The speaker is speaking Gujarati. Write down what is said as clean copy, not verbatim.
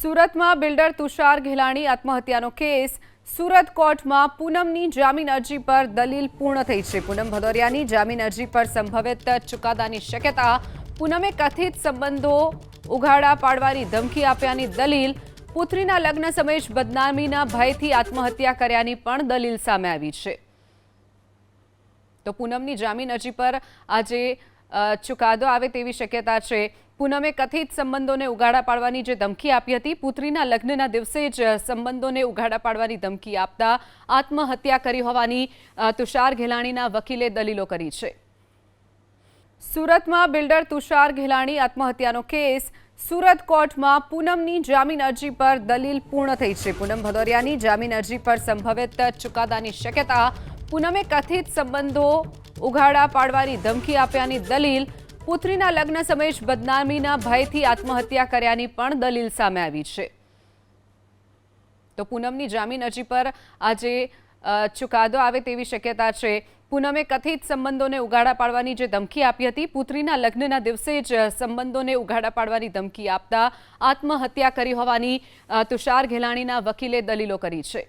સુરતમાં બિલ્ડર તુષાર ઘેલાણી આત્મહત્યાનો કેસ સુરત કોર્ટમાં પૂનમની જામીન અરજી પર દલીલ પૂર્ણ થઈ છે। પૂનમ ભદૌરિયાની જામીન અરજી પર સંભવિત ચુકાદાની શક્યતા, પૂનમે કથિત સંબંધો ઉઘાડા પાડવાની ધમકી આપ્યાની દલીલ, પુત્રીના લગ્ન સમયે જ બદનામીના ભયથી આત્મહત્યા કર્યાની પણ દલીલ સામે આવી છે। તો પૂનમની જામીન અરજી પર આજે ચુકાદો આવે તેવી શક્યતા છે। પૂનમે કથિત સંબંધોને ઉઘાડા પાડવાની જે ધમકી આપી હતી, પુત્રીના લગ્નના દિવસે જ સંબંધોને ઉઘાડા પાડવાની ધમકી આપતા આત્મહત્યા કરી હોવાની તુષાર ઘેલાણીના વકીલે દલીલો કરી છે। સુરતમાં બિલ્ડર તુષાર ઘેલાણી આત્મહત્યાનો કેસ સુરત કોર્ટમાં પૂનમની જામીન અરજી પર દલીલ પૂર્ણ થઈ છે। પૂનમ ભદૌરિયાની જામીન અરજી પર સંભવિત ચુકાદાની શક્યતા, પૂનમે કથિત સંબંધો ઉઘાડા પાડવાની ધમકી આપ્યાની દલીલ, પુત્રીના લગ્ન સમયે જ બદનામીના ભયથી આત્મહત્યા કર્યાની પણ દલીલ સામે આવી છે। તો પૂનમની જામીન અરજી પર આજે ચુકાદો આવે તેવી શક્યતા છે। પૂનમે કથિત સંબંધોને ઉઘાડા પાડવાની જે ધમકી આપી હતી, પુત્રીના લગ્નના દિવસે જ સંબંધોને ઉઘાડા પાડવાની ધમકી આપતા આત્મહત્યા કરી હોવાની તુષાર ઘેલાણીના વકીલે દલીલો કરી છે।